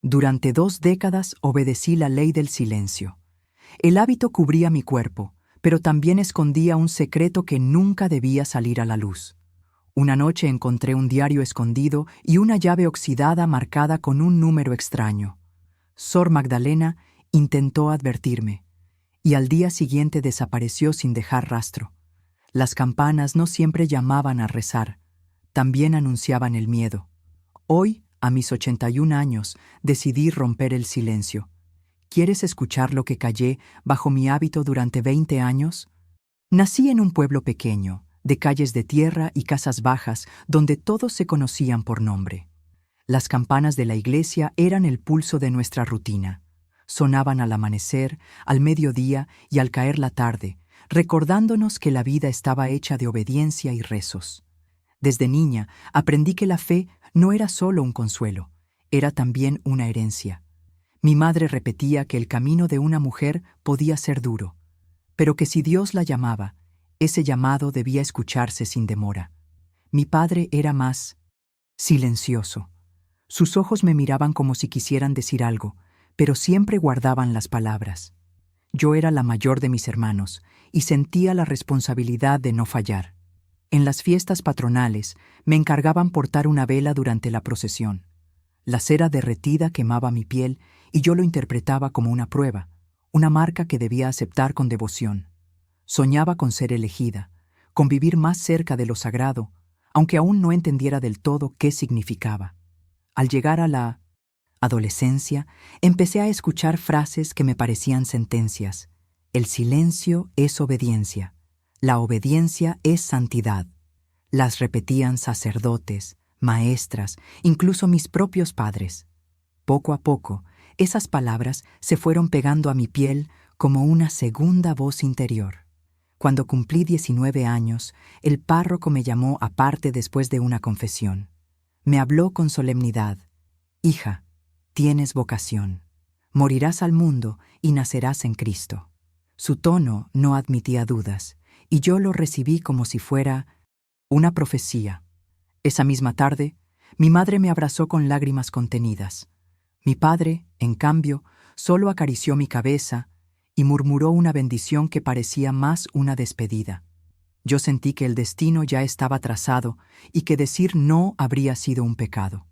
Durante 2 décadas obedecí la ley del silencio. El hábito cubría mi cuerpo, pero también escondía un secreto que nunca debía salir a la luz. Una noche encontré un diario escondido y una llave oxidada marcada con un número extraño. Sor Magdalena intentó advertirme, y al día siguiente desapareció sin dejar rastro. Las campanas no siempre llamaban a rezar, también anunciaban el miedo. Hoy, a mis 81 años, decidí romper el silencio. ¿Quieres escuchar lo que callé bajo mi hábito durante 20 años? Nací en un pueblo pequeño, de calles de tierra y casas bajas, donde todos se conocían por nombre. Las campanas de la iglesia eran el pulso de nuestra rutina. Sonaban al amanecer, al mediodía y al caer la tarde, recordándonos que la vida estaba hecha de obediencia y rezos. Desde niña aprendí que la fe no era solo un consuelo, era también una herencia. Mi madre repetía que el camino de una mujer podía ser duro, pero que si Dios la llamaba, ese llamado debía escucharse sin demora. Mi padre era más silencioso. Sus ojos me miraban como si quisieran decir algo, pero siempre guardaban las palabras. Yo era la mayor de mis hermanos y sentía la responsabilidad de no fallar. En las fiestas patronales me encargaban portar una vela durante la procesión. La cera derretida quemaba mi piel y yo lo interpretaba como una prueba, una marca que debía aceptar con devoción. Soñaba con ser elegida, con vivir más cerca de lo sagrado, aunque aún no entendiera del todo qué significaba. Al llegar a la adolescencia, empecé a escuchar frases que me parecían sentencias. El silencio es obediencia. La obediencia es santidad. Las repetían sacerdotes, maestras, incluso mis propios padres. Poco a poco, esas palabras se fueron pegando a mi piel como una segunda voz interior. Cuando cumplí 19 años, el párroco me llamó aparte después de una confesión. Me habló con solemnidad. Hija, tienes vocación. Morirás al mundo y nacerás en Cristo. Su tono no admitía dudas, y yo lo recibí como si fuera una profecía. Esa misma tarde, mi madre me abrazó con lágrimas contenidas. Mi padre, en cambio, solo acarició mi cabeza y murmuró una bendición que parecía más una despedida. Yo sentí que el destino ya estaba trazado y que decir no habría sido un pecado.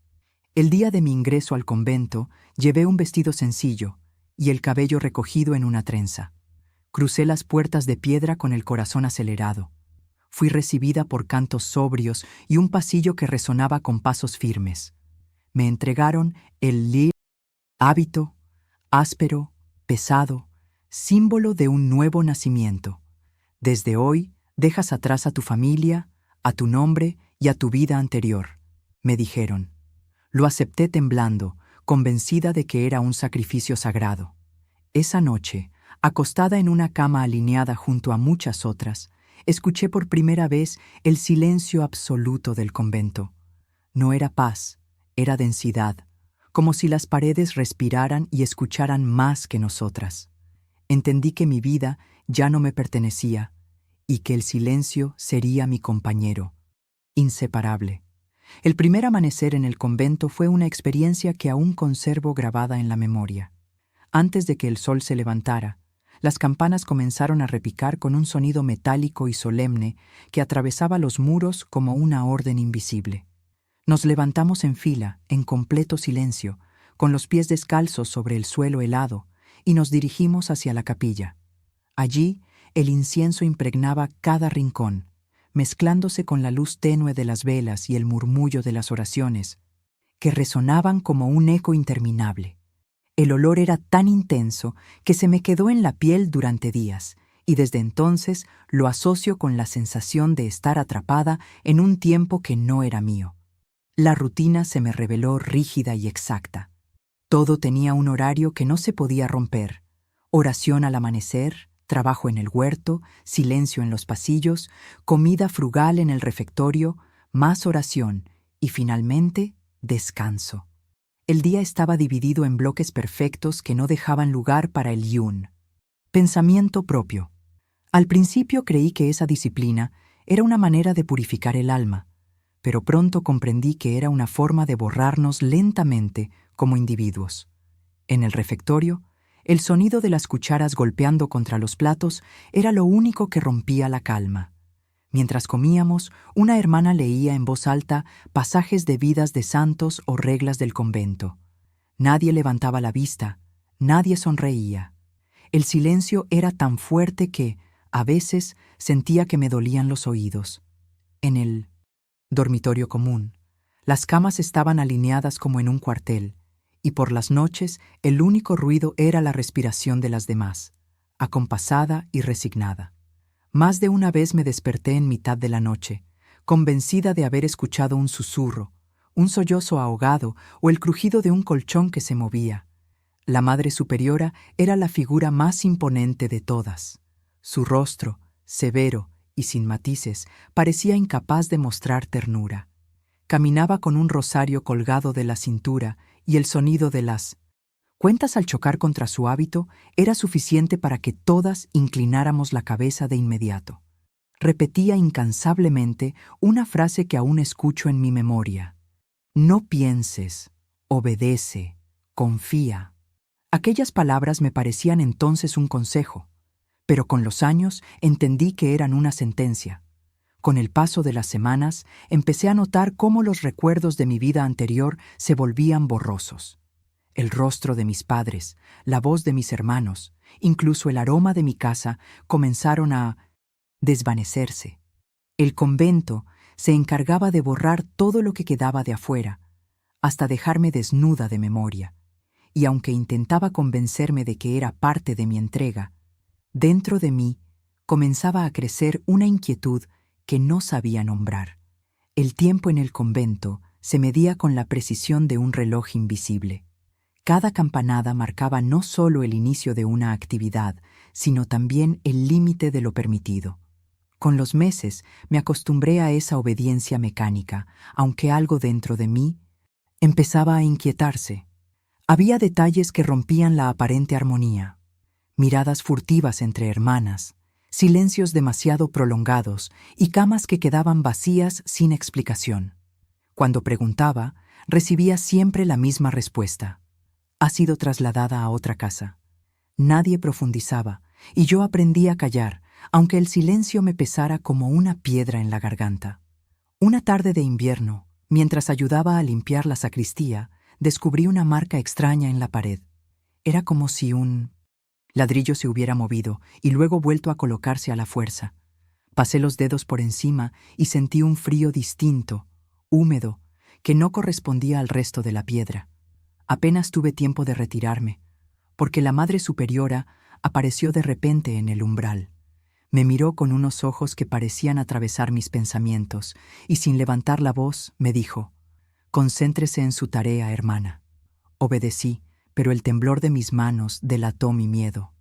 El día de mi ingreso al convento, llevé un vestido sencillo y el cabello recogido en una trenza. Crucé las puertas de piedra con el corazón acelerado. Fui recibida por cantos sobrios y un pasillo que resonaba con pasos firmes. Me entregaron el hábito, áspero, pesado, símbolo de un nuevo nacimiento. Desde hoy, dejas atrás a tu familia, a tu nombre y a tu vida anterior, me dijeron. Lo acepté temblando, convencida de que era un sacrificio sagrado. Esa noche, acostada en una cama alineada junto a muchas otras, escuché por primera vez el silencio absoluto del convento. No era paz, era densidad, como si las paredes respiraran y escucharan más que nosotras. Entendí que mi vida ya no me pertenecía y que el silencio sería mi compañero, inseparable. El primer amanecer en el convento fue una experiencia que aún conservo grabada en la memoria. Antes de que el sol se levantara, las campanas comenzaron a repicar con un sonido metálico y solemne que atravesaba los muros como una orden invisible. Nos levantamos en fila, en completo silencio, con los pies descalzos sobre el suelo helado, y nos dirigimos hacia la capilla. Allí, el incienso impregnaba cada rincón, mezclándose con la luz tenue de las velas y el murmullo de las oraciones, que resonaban como un eco interminable. El olor era tan intenso que se me quedó en la piel durante días, y desde entonces lo asocio con la sensación de estar atrapada en un tiempo que no era mío. La rutina se me reveló rígida y exacta. Todo tenía un horario que no se podía romper. Oración al amanecer, trabajo en el huerto, silencio en los pasillos, comida frugal en el refectorio, más oración y finalmente descanso. El día estaba dividido en bloques perfectos que no dejaban lugar para el yun. Pensamiento propio. Al principio creí que esa disciplina era una manera de purificar el alma, pero pronto comprendí que era una forma de borrarnos lentamente como individuos. En el refectorio, el sonido de las cucharas golpeando contra los platos era lo único que rompía la calma. Mientras comíamos, una hermana leía en voz alta pasajes de vidas de santos o reglas del convento. Nadie levantaba la vista, nadie sonreía. El silencio era tan fuerte que, a veces, sentía que me dolían los oídos. En el dormitorio común, las camas estaban alineadas como en un cuartel, y por las noches el único ruido era la respiración de las demás, acompasada y resignada. Más de una vez me desperté en mitad de la noche, convencida de haber escuchado un susurro, un sollozo ahogado o el crujido de un colchón que se movía. La Madre Superiora era la figura más imponente de todas. Su rostro, severo y sin matices, parecía incapaz de mostrar ternura. Caminaba con un rosario colgado de la cintura y el sonido de las cuentas al chocar contra su hábito era suficiente para que todas inclináramos la cabeza de inmediato. Repetía incansablemente una frase que aún escucho en mi memoria. No pienses, obedece, confía. Aquellas palabras me parecían entonces un consejo, pero con los años entendí que eran una sentencia. Con el paso de las semanas, empecé a notar cómo los recuerdos de mi vida anterior se volvían borrosos. El rostro de mis padres, la voz de mis hermanos, incluso el aroma de mi casa comenzaron a desvanecerse. El convento se encargaba de borrar todo lo que quedaba de afuera, hasta dejarme desnuda de memoria. Y aunque intentaba convencerme de que era parte de mi entrega, dentro de mí comenzaba a crecer una inquietud que no sabía nombrar. El tiempo en el convento se medía con la precisión de un reloj invisible. Cada campanada marcaba no solo el inicio de una actividad, sino también el límite de lo permitido. Con los meses me acostumbré a esa obediencia mecánica, aunque algo dentro de mí empezaba a inquietarse. Había detalles que rompían la aparente armonía, miradas furtivas entre hermanas, silencios demasiado prolongados y camas que quedaban vacías sin explicación. Cuando preguntaba, recibía siempre la misma respuesta. Ha sido trasladada a otra casa. Nadie profundizaba, y yo aprendí a callar, aunque el silencio me pesara como una piedra en la garganta. Una tarde de invierno, mientras ayudaba a limpiar la sacristía, descubrí una marca extraña en la pared. Era como si un ladrillo se hubiera movido y luego vuelto a colocarse a la fuerza. Pasé los dedos por encima y sentí un frío distinto, húmedo, que no correspondía al resto de la piedra. Apenas tuve tiempo de retirarme, porque la Madre Superiora apareció de repente en el umbral. Me miró con unos ojos que parecían atravesar mis pensamientos y sin levantar la voz me dijo: «Concéntrese en su tarea, hermana». Obedecí, pero el temblor de mis manos delató mi miedo.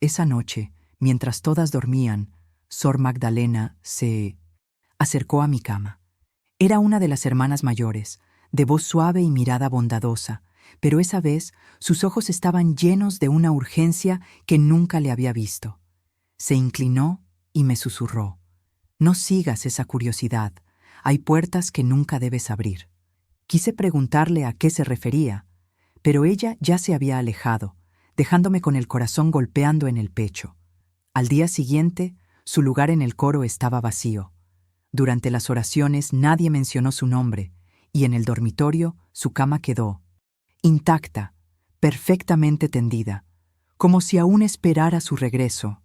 Esa noche, mientras todas dormían, Sor Magdalena se acercó a mi cama. Era una de las hermanas mayores, de voz suave y mirada bondadosa, pero esa vez sus ojos estaban llenos de una urgencia que nunca le había visto. Se inclinó y me susurró: «No sigas esa curiosidad, hay puertas que nunca debes abrir». Quise preguntarle a qué se refería, pero ella ya se había alejado, dejándome con el corazón golpeando en el pecho. Al día siguiente, su lugar en el coro estaba vacío. Durante las oraciones nadie mencionó su nombre, y en el dormitorio su cama quedó intacta, perfectamente tendida, como si aún esperara su regreso.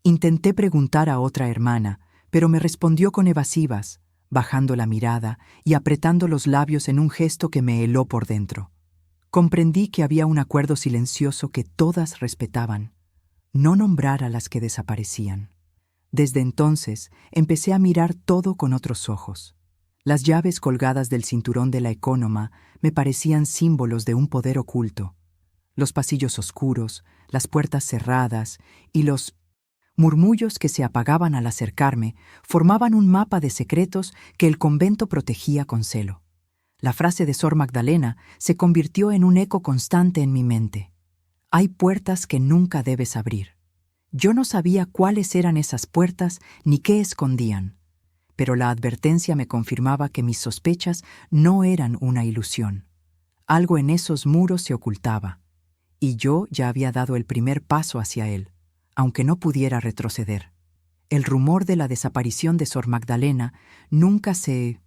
Intenté preguntar a otra hermana, pero me respondió con evasivas, bajando la mirada y apretando los labios en un gesto que me heló por dentro. Comprendí que había un acuerdo silencioso que todas respetaban: no nombrar a las que desaparecían. Desde entonces empecé a mirar todo con otros ojos. Las llaves colgadas del cinturón de la ecónoma me parecían símbolos de un poder oculto. Los pasillos oscuros, las puertas cerradas y los murmullos que se apagaban al acercarme formaban un mapa de secretos que el convento protegía con celo. La frase de Sor Magdalena se convirtió en un eco constante en mi mente. Hay puertas que nunca debes abrir. Yo no sabía cuáles eran esas puertas ni qué escondían, pero la advertencia me confirmaba que mis sospechas no eran una ilusión. Algo en esos muros se ocultaba, y yo ya había dado el primer paso hacia él, aunque no pudiera retroceder. El rumor de la desaparición de Sor Magdalena nunca se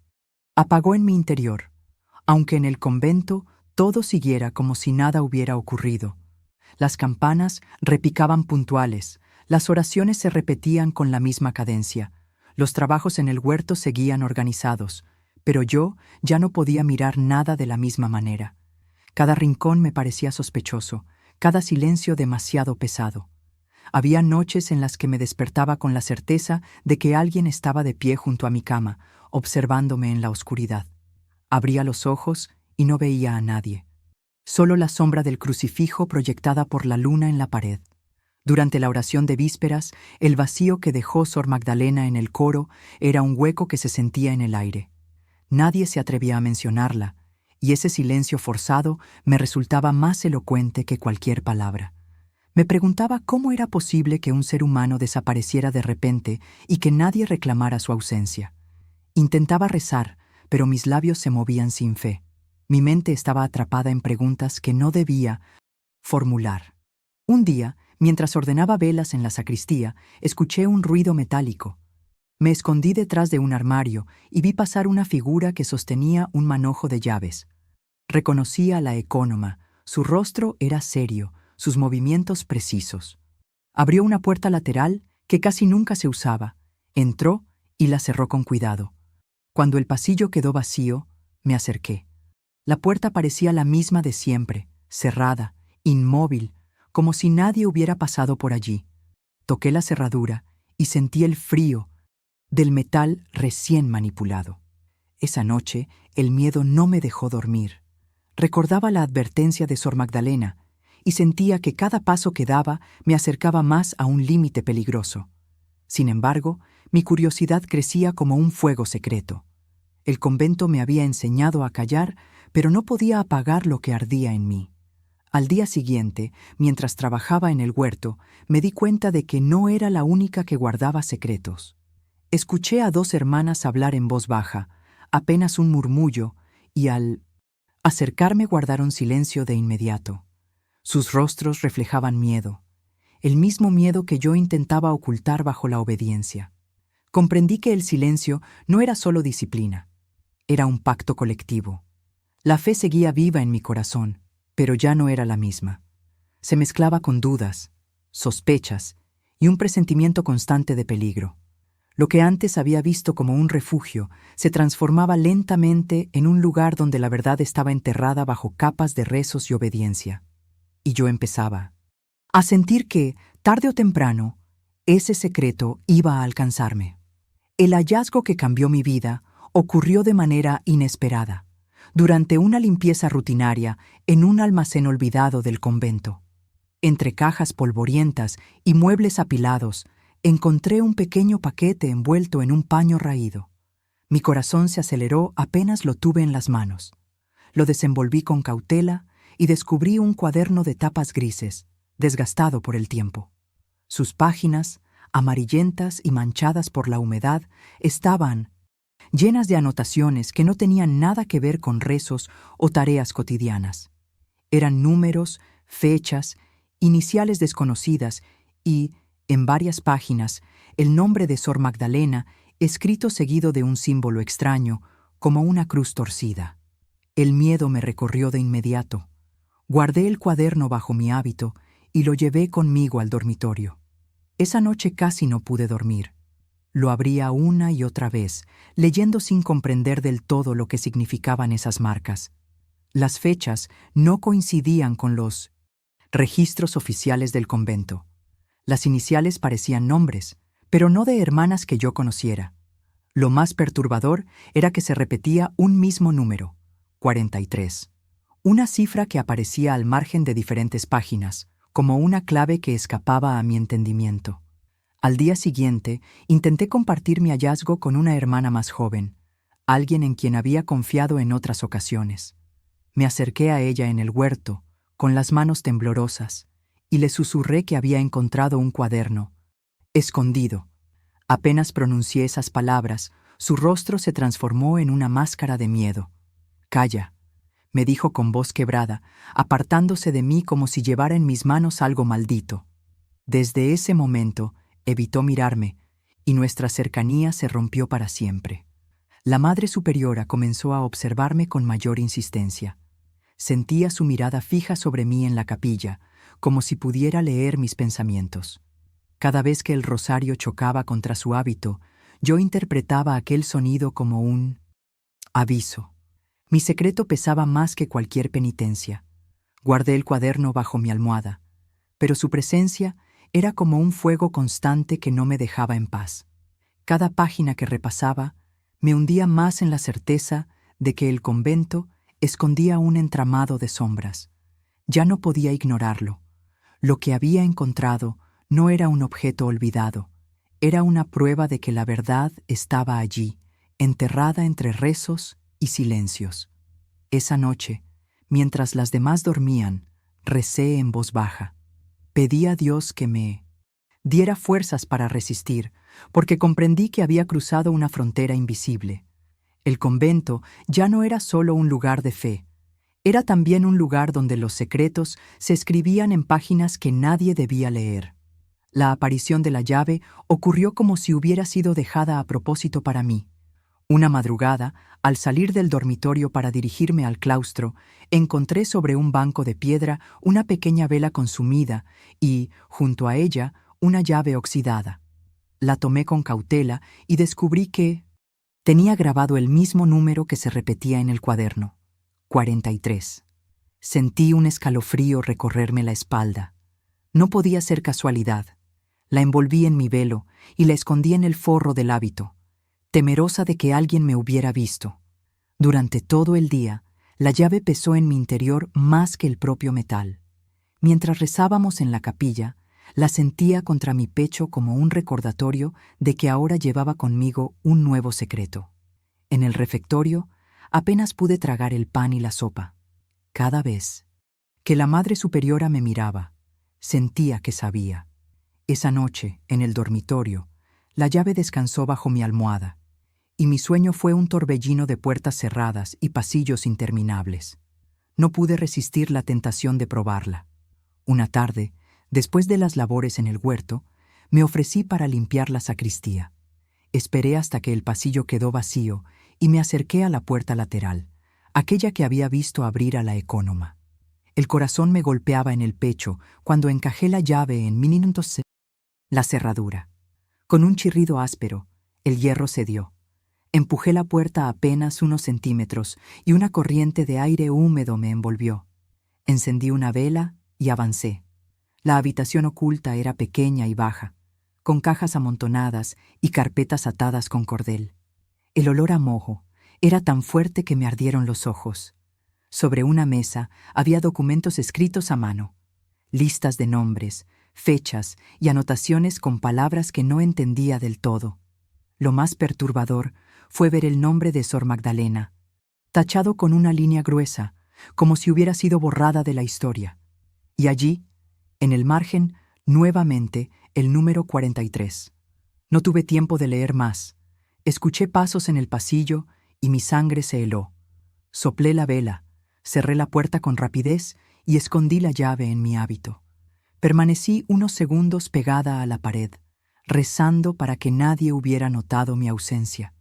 apagó en mi interior, aunque en el convento todo siguiera como si nada hubiera ocurrido. Las campanas repicaban puntuales, las oraciones se repetían con la misma cadencia, los trabajos en el huerto seguían organizados, pero yo ya no podía mirar nada de la misma manera. Cada rincón me parecía sospechoso, cada silencio demasiado pesado. Había noches en las que me despertaba con la certeza de que alguien estaba de pie junto a mi cama, observándome en la oscuridad. Abría los ojos y no veía a nadie. Solo la sombra del crucifijo proyectada por la luna en la pared. Durante la oración de vísperas, el vacío que dejó Sor Magdalena en el coro era un hueco que se sentía en el aire. Nadie se atrevía a mencionarla, y ese silencio forzado me resultaba más elocuente que cualquier palabra. Me preguntaba cómo era posible que un ser humano desapareciera de repente y que nadie reclamara su ausencia. Intentaba rezar, pero mis labios se movían sin fe. Mi mente estaba atrapada en preguntas que no debía formular. Un día, mientras ordenaba velas en la sacristía, escuché un ruido metálico. Me escondí detrás de un armario y vi pasar una figura que sostenía un manojo de llaves. Reconocí a la ecónoma. Su rostro era serio, sus movimientos precisos. Abrió una puerta lateral que casi nunca se usaba, entró y la cerró con cuidado. Cuando el pasillo quedó vacío, me acerqué. La puerta parecía la misma de siempre, cerrada, inmóvil, como si nadie hubiera pasado por allí. Toqué la cerradura y sentí el frío del metal recién manipulado. Esa noche, el miedo no me dejó dormir. Recordaba la advertencia de Sor Magdalena y sentía que cada paso que daba me acercaba más a un límite peligroso. Sin embargo, mi curiosidad crecía como un fuego secreto. El convento me había enseñado a callar, pero no podía apagar lo que ardía en mí. Al día siguiente, mientras trabajaba en el huerto, me di cuenta de que no era la única que guardaba secretos. Escuché a 2 hermanas hablar en voz baja, apenas un murmullo, y al acercarme guardaron silencio de inmediato. Sus rostros reflejaban miedo, el mismo miedo que yo intentaba ocultar bajo la obediencia. Comprendí que el silencio no era solo disciplina, era un pacto colectivo. La fe seguía viva en mi corazón, pero ya no era la misma. Se mezclaba con dudas, sospechas y un presentimiento constante de peligro. Lo que antes había visto como un refugio se transformaba lentamente en un lugar donde la verdad estaba enterrada bajo capas de rezos y obediencia. Y yo empezaba a sentir que, tarde o temprano, ese secreto iba a alcanzarme. El hallazgo que cambió mi vida ocurrió de manera inesperada, durante una limpieza rutinaria en un almacén olvidado del convento. Entre cajas polvorientas y muebles apilados, encontré un pequeño paquete envuelto en un paño raído. Mi corazón se aceleró apenas lo tuve en las manos. Lo desenvolví con cautela y descubrí un cuaderno de tapas grises, desgastado por el tiempo. Sus páginas, amarillentas y manchadas por la humedad, estaban llenas de anotaciones que no tenían nada que ver con rezos o tareas cotidianas. Eran números, fechas, iniciales desconocidas y, en varias páginas, el nombre de Sor Magdalena escrito seguido de un símbolo extraño, como una cruz torcida. El miedo me recorrió de inmediato. Guardé el cuaderno bajo mi hábito y lo llevé conmigo al dormitorio. Esa noche casi no pude dormir. Lo abría una y otra vez, leyendo sin comprender del todo lo que significaban esas marcas. Las fechas no coincidían con los registros oficiales del convento. Las iniciales parecían nombres, pero no de hermanas que yo conociera. Lo más perturbador era que se repetía un mismo número, 43. Una cifra que aparecía al margen de diferentes páginas, como una clave que escapaba a mi entendimiento. Al día siguiente, intenté compartir mi hallazgo con una hermana más joven, alguien en quien había confiado en otras ocasiones. Me acerqué a ella en el huerto, con las manos temblorosas, y le susurré que había encontrado un cuaderno, escondido. Apenas pronuncié esas palabras, su rostro se transformó en una máscara de miedo. «Calla», me dijo con voz quebrada, apartándose de mí como si llevara en mis manos algo maldito. Desde ese momento evitó mirarme, y nuestra cercanía se rompió para siempre. La Madre Superiora comenzó a observarme con mayor insistencia. Sentía su mirada fija sobre mí en la capilla, como si pudiera leer mis pensamientos. Cada vez que el rosario chocaba contra su hábito, yo interpretaba aquel sonido como un aviso. Mi secreto pesaba más que cualquier penitencia. Guardé el cuaderno bajo mi almohada, pero su presencia era como un fuego constante que no me dejaba en paz. Cada página que repasaba me hundía más en la certeza de que el convento escondía un entramado de sombras. Ya no podía ignorarlo. Lo que había encontrado no era un objeto olvidado, era una prueba de que la verdad estaba allí, enterrada entre rezos y silencios. Esa noche, mientras las demás dormían, recé en voz baja. Pedí a Dios que me diera fuerzas para resistir, porque comprendí que había cruzado una frontera invisible. El convento ya no era solo un lugar de fe, era también un lugar donde los secretos se escribían en páginas que nadie debía leer. La aparición de la llave ocurrió como si hubiera sido dejada a propósito para mí. Una madrugada, al salir del dormitorio para dirigirme al claustro, encontré sobre un banco de piedra una pequeña vela consumida y, junto a ella, una llave oxidada. La tomé con cautela y descubrí que tenía grabado el mismo número que se repetía en el cuaderno: 43. Sentí un escalofrío recorrerme la espalda. No podía ser casualidad. La envolví en mi velo y la escondí en el forro del hábito, temerosa de que alguien me hubiera visto. Durante todo el día, la llave pesó en mi interior más que el propio metal. Mientras rezábamos en la capilla, la sentía contra mi pecho como un recordatorio de que ahora llevaba conmigo un nuevo secreto. En el refectorio, apenas pude tragar el pan y la sopa. Cada vez que la Madre Superiora me miraba, sentía que sabía. Esa noche, en el dormitorio, la llave descansó bajo mi almohada, y mi sueño fue un torbellino de puertas cerradas y pasillos interminables. No pude resistir la tentación de probarla. Una tarde, después de las labores en el huerto, me ofrecí para limpiar la sacristía. Esperé hasta que el pasillo quedó vacío y me acerqué a la puerta lateral, aquella que había visto abrir a la ecónoma. El corazón me golpeaba en el pecho cuando encajé la llave en la cerradura. Con un chirrido áspero, el hierro cedió. Empujé la puerta apenas unos centímetros y una corriente de aire húmedo me envolvió. Encendí una vela y avancé. La habitación oculta era pequeña y baja, con cajas amontonadas y carpetas atadas con cordel. El olor a moho era tan fuerte que me ardieron los ojos. Sobre una mesa había documentos escritos a mano, listas de nombres, fechas y anotaciones con palabras que no entendía del todo. Lo más perturbador fue ver el nombre de Sor Magdalena, tachado con una línea gruesa, como si hubiera sido borrada de la historia. Y allí, en el margen, nuevamente, el número 43. No tuve tiempo de leer más. Escuché pasos en el pasillo y mi sangre se heló. Soplé la vela, cerré la puerta con rapidez y escondí la llave en mi hábito. Permanecí unos segundos pegada a la pared, rezando para que nadie hubiera notado mi ausencia.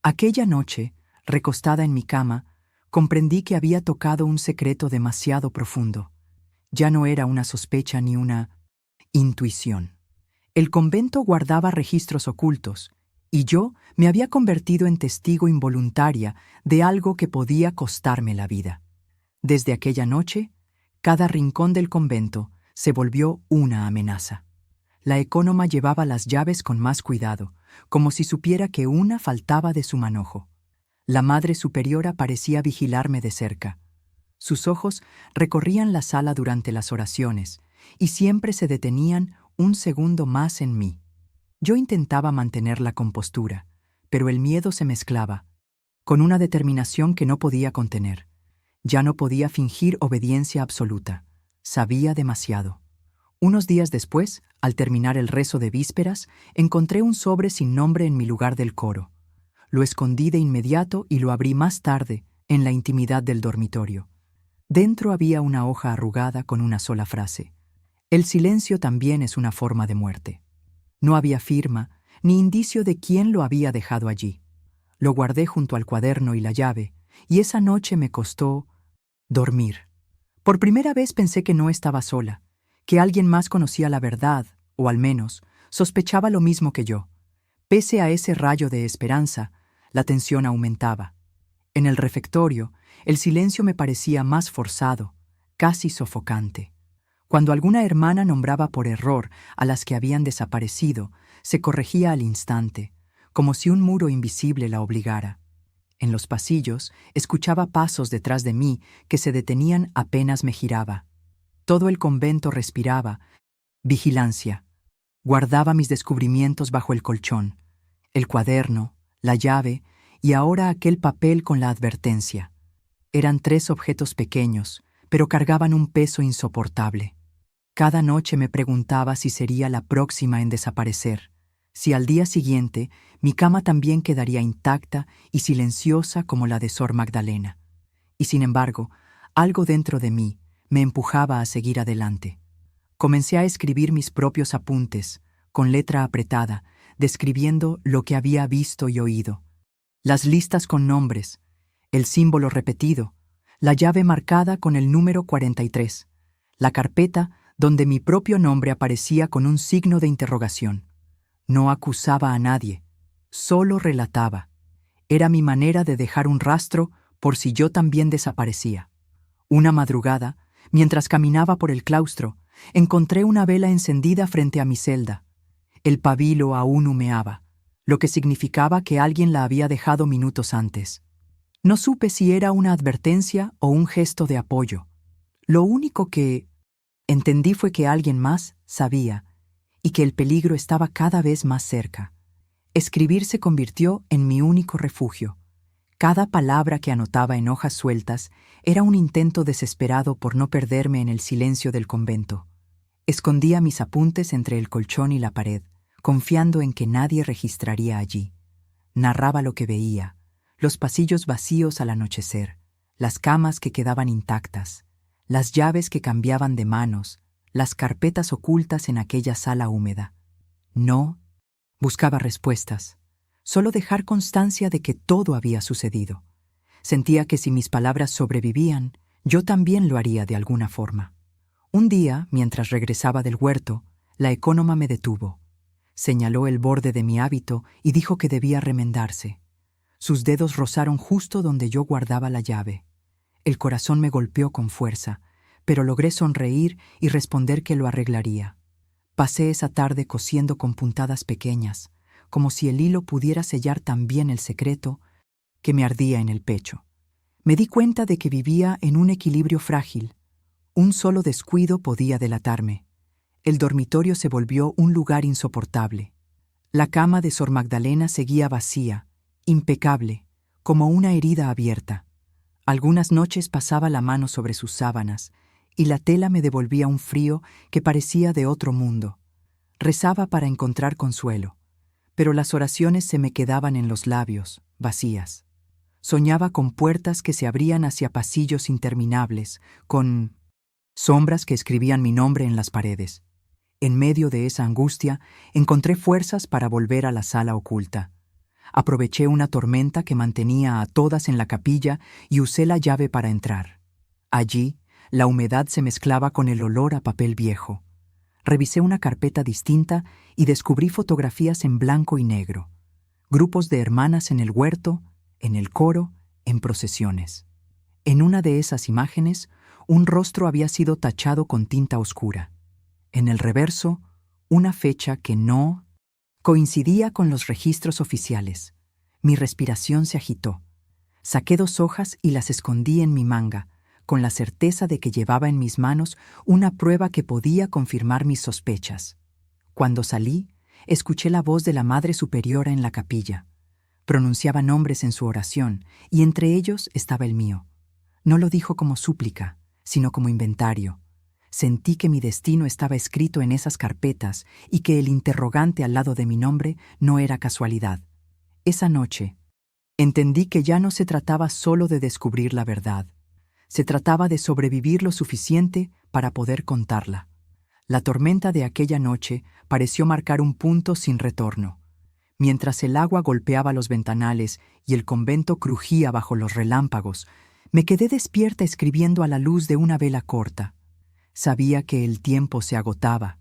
Aquella noche, recostada en mi cama, comprendí que había tocado un secreto demasiado profundo. Ya no era una sospecha ni una intuición. El convento guardaba registros ocultos, y yo me había convertido en testigo involuntaria de algo que podía costarme la vida. Desde aquella noche, cada rincón del convento se volvió una amenaza. La ecónoma llevaba las llaves con más cuidado, como si supiera que una faltaba de su manojo. La Madre Superiora parecía vigilarme de cerca. Sus ojos recorrían la sala durante las oraciones y siempre se detenían un segundo más en mí. Yo intentaba mantener la compostura, pero el miedo se mezclaba, con una determinación que no podía contener. Ya no podía fingir obediencia absoluta. Sabía demasiado. Unos días después, al terminar el rezo de vísperas, encontré un sobre sin nombre en mi lugar del coro. Lo escondí de inmediato y lo abrí más tarde, en la intimidad del dormitorio. Dentro había una hoja arrugada con una sola frase. El silencio también es una forma de muerte. No había firma, ni indicio de quién lo había dejado allí. Lo guardé junto al cuaderno y la llave, y esa noche me costó dormir. Por primera vez pensé que no estaba sola, que alguien más conocía la verdad, o al menos, sospechaba lo mismo que yo. Pese a ese rayo de esperanza, la tensión aumentaba. En el refectorio, el silencio me parecía más forzado, casi sofocante. Cuando alguna hermana nombraba por error a las que habían desaparecido, se corregía al instante, como si un muro invisible la obligara. En los pasillos, escuchaba pasos detrás de mí que se detenían apenas me giraba. Todo el convento respiraba vigilancia. Guardaba mis descubrimientos bajo el colchón, el cuaderno, la llave y ahora aquel papel con la advertencia. Eran 3 objetos pequeños, pero cargaban un peso insoportable. Cada noche me preguntaba si sería la próxima en desaparecer, si al día siguiente mi cama también quedaría intacta y silenciosa como la de Sor Magdalena. Y sin embargo, algo dentro de mí me empujaba a seguir adelante. Comencé a escribir mis propios apuntes, con letra apretada, describiendo lo que había visto y oído. Las listas con nombres, el símbolo repetido, la llave marcada con el número 43, la carpeta donde mi propio nombre aparecía con un signo de interrogación. No acusaba a nadie, solo relataba. Era mi manera de dejar un rastro por si yo también desaparecía. Una madrugada, mientras caminaba por el claustro, encontré una vela encendida frente a mi celda. El pabilo aún humeaba, lo que significaba que alguien la había dejado minutos antes. No supe si era una advertencia o un gesto de apoyo. Lo único que entendí fue que alguien más sabía y que el peligro estaba cada vez más cerca. Escribir se convirtió en mi único refugio. Cada palabra que anotaba en hojas sueltas era un intento desesperado por no perderme en el silencio del convento. Escondía mis apuntes entre el colchón y la pared, confiando en que nadie registraría allí. Narraba lo que veía, los pasillos vacíos al anochecer, las camas que quedaban intactas, las llaves que cambiaban de manos, las carpetas ocultas en aquella sala húmeda. No buscaba respuestas, solo dejar constancia de que todo había sucedido. Sentía que si mis palabras sobrevivían, yo también lo haría de alguna forma. Un día, mientras regresaba del huerto, la ecónoma me detuvo. Señaló el borde de mi hábito y dijo que debía remendarse. Sus dedos rozaron justo donde yo guardaba la llave. El corazón me golpeó con fuerza, pero logré sonreír y responder que lo arreglaría. Pasé esa tarde cosiendo con puntadas pequeñas, como si el hilo pudiera sellar también el secreto que me ardía en el pecho. Me di cuenta de que vivía en un equilibrio frágil. Un solo descuido podía delatarme. El dormitorio se volvió un lugar insoportable. La cama de Sor Magdalena seguía vacía, impecable, como una herida abierta. Algunas noches pasaba la mano sobre sus sábanas, y la tela me devolvía un frío que parecía de otro mundo. Rezaba para encontrar consuelo, pero las oraciones se me quedaban en los labios, vacías. Soñaba con puertas que se abrían hacia pasillos interminables, con sombras que escribían mi nombre en las paredes. En medio de esa angustia, encontré fuerzas para volver a la sala oculta. Aproveché una tormenta que mantenía a todas en la capilla y usé la llave para entrar. Allí, la humedad se mezclaba con el olor a papel viejo. Revisé una carpeta distinta y descubrí fotografías en blanco y negro. Grupos de hermanas en el huerto, en el coro, en procesiones. En una de esas imágenes, un rostro había sido tachado con tinta oscura. En el reverso, una fecha que no coincidía con los registros oficiales. Mi respiración se agitó. Saqué 2 hojas y las escondí en mi manga, con la certeza de que llevaba en mis manos una prueba que podía confirmar mis sospechas. Cuando salí, escuché la voz de la Madre Superiora en la capilla. Pronunciaba nombres en su oración, y entre ellos estaba el mío. No lo dijo como súplica, sino como inventario. Sentí que mi destino estaba escrito en esas carpetas y que el interrogante al lado de mi nombre no era casualidad. Esa noche, Entendí que ya no se trataba solo de descubrir la verdad. Se trataba de sobrevivir lo suficiente para poder contarla. La tormenta de aquella noche pareció marcar un punto sin retorno. Mientras el agua golpeaba los ventanales y el convento crujía bajo los relámpagos, me quedé despierta escribiendo a la luz de una vela corta. Sabía que el tiempo se agotaba.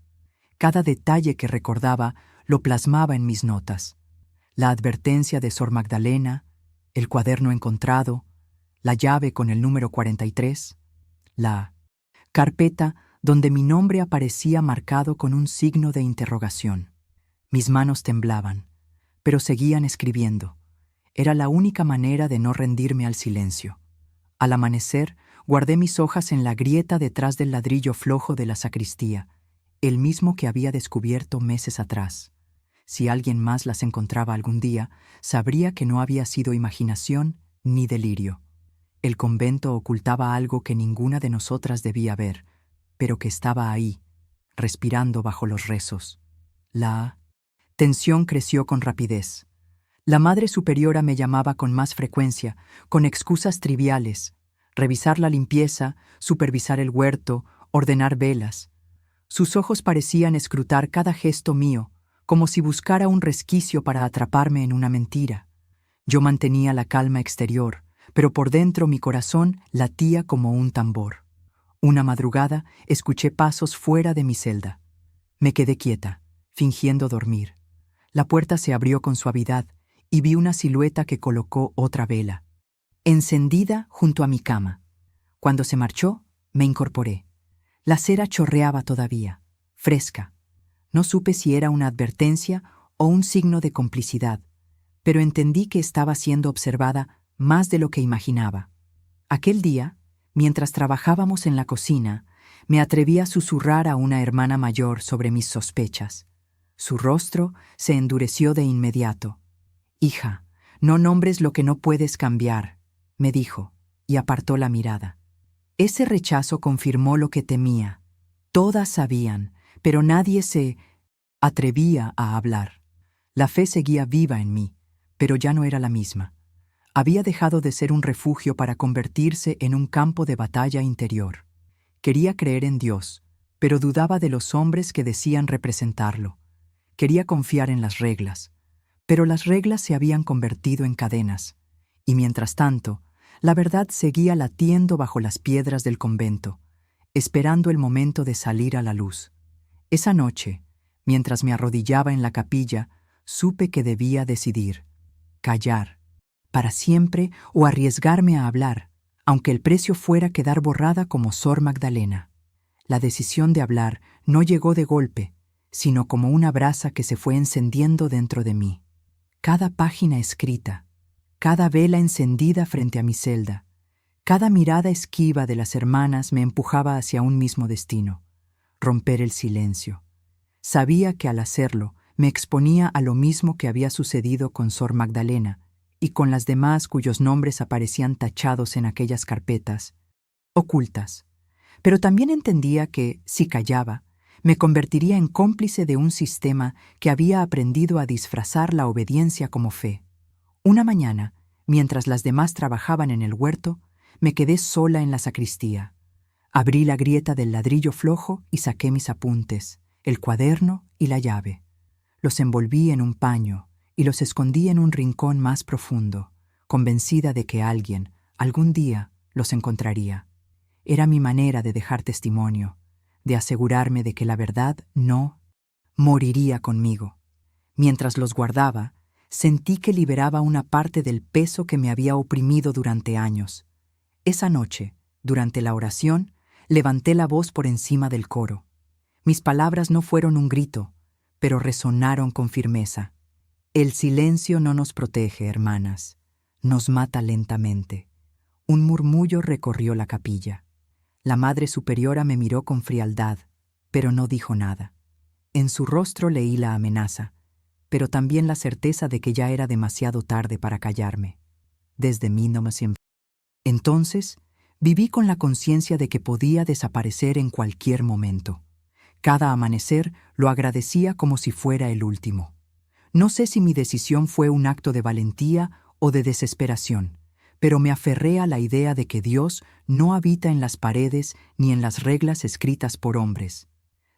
Cada detalle que recordaba lo plasmaba en mis notas. La advertencia de Sor Magdalena, el cuaderno encontrado, la llave con el número 43, la carpeta donde mi nombre aparecía marcado con un signo de interrogación. Mis manos temblaban, pero seguían escribiendo. Era la única manera de no rendirme al silencio. Al amanecer, guardé mis hojas en la grieta detrás del ladrillo flojo de la sacristía, el mismo que había descubierto meses atrás. Si alguien más las encontraba algún día, sabría que no había sido imaginación ni delirio. El convento ocultaba algo que ninguna de nosotras debía ver, pero que estaba ahí, respirando bajo los rezos. La tensión creció con rapidez. La Madre Superiora me llamaba con más frecuencia, con excusas triviales: revisar la limpieza, supervisar el huerto, ordenar velas. Sus ojos parecían escrutar cada gesto mío, como si buscara un resquicio para atraparme en una mentira. Yo mantenía la calma exterior, pero por dentro mi corazón latía como un tambor. Una madrugada escuché pasos fuera de mi celda. Me quedé quieta, fingiendo dormir. La puerta se abrió con suavidad y vi una silueta que colocó otra vela, encendida junto a mi cama. Cuando se marchó, me incorporé. La cera chorreaba todavía, fresca. No supe si era una advertencia o un signo de complicidad, pero entendí que estaba siendo observada más de lo que imaginaba. Aquel día, mientras trabajábamos en la cocina, me atreví a susurrar a una hermana mayor sobre mis sospechas. Su rostro se endureció de inmediato. «Hija, no nombres lo que no puedes cambiar», me dijo, y apartó la mirada. Ese rechazo confirmó lo que temía. Todas sabían, pero nadie se atrevía a hablar. La fe seguía viva en mí, pero ya no era la misma. Había dejado de ser un refugio para convertirse en un campo de batalla interior. Quería creer en Dios, pero dudaba de los hombres que decían representarlo. Quería confiar en las reglas, pero las reglas se habían convertido en cadenas, y mientras tanto, la verdad seguía latiendo bajo las piedras del convento, esperando el momento de salir a la luz. Esa noche, mientras me arrodillaba en la capilla, supe que debía decidir: callar, para siempre, o arriesgarme a hablar, aunque el precio fuera quedar borrada como Sor Magdalena. La decisión de hablar no llegó de golpe, sino como una brasa que se fue encendiendo dentro de mí. Cada página escrita, cada vela encendida frente a mi celda, cada mirada esquiva de las hermanas me empujaba hacia un mismo destino: romper el silencio. Sabía que al hacerlo me exponía a lo mismo que había sucedido con Sor Magdalena y con las demás cuyos nombres aparecían tachados en aquellas carpetas, ocultas. Pero también entendía que, si callaba, me convertiría en cómplice de un sistema que había aprendido a disfrazar la obediencia como fe. Una mañana, mientras las demás trabajaban en el huerto, me quedé sola en la sacristía. Abrí la grieta del ladrillo flojo y saqué mis apuntes, el cuaderno y la llave. Los envolví en un paño y los escondí en un rincón más profundo, convencida de que alguien, algún día, los encontraría. Era mi manera de dejar testimonio, de asegurarme de que la verdad no moriría conmigo. Mientras los guardaba, sentí que liberaba una parte del peso que me había oprimido durante años. Esa noche, durante la oración, levanté la voz por encima del coro. Mis palabras no fueron un grito, pero resonaron con firmeza. El silencio no nos protege, hermanas, nos mata lentamente. Un murmullo recorrió la capilla. La Madre Superiora me miró con frialdad, pero no dijo nada. En su rostro leí la amenaza, pero también la certeza de que ya era demasiado tarde para callarme. Desde mí no me siempre. Entonces, viví con la conciencia de que podía desaparecer en cualquier momento. Cada amanecer lo agradecía como si fuera el último. No sé si mi decisión fue un acto de valentía o de desesperación, pero me aferré a la idea de que Dios no habita en las paredes ni en las reglas escritas por hombres.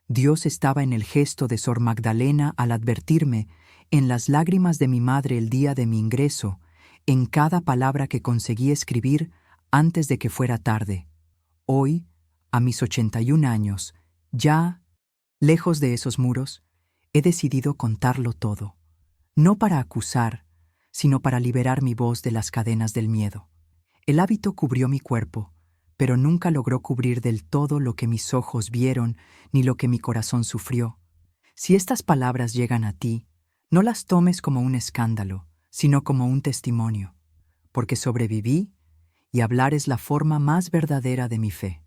Dios estaba en el gesto de Sor Magdalena al advertirme, en las lágrimas de mi madre el día de mi ingreso, en cada palabra que conseguí escribir antes de que fuera tarde. Hoy, a mis 81 años, ya, lejos de esos muros, he decidido contarlo todo, no para acusar, sino para liberar mi voz de las cadenas del miedo. El hábito cubrió mi cuerpo, pero nunca logró cubrir del todo lo que mis ojos vieron ni lo que mi corazón sufrió. Si estas palabras llegan a ti, no las tomes como un escándalo, sino como un testimonio, porque sobreviví y hablar es la forma más verdadera de mi fe.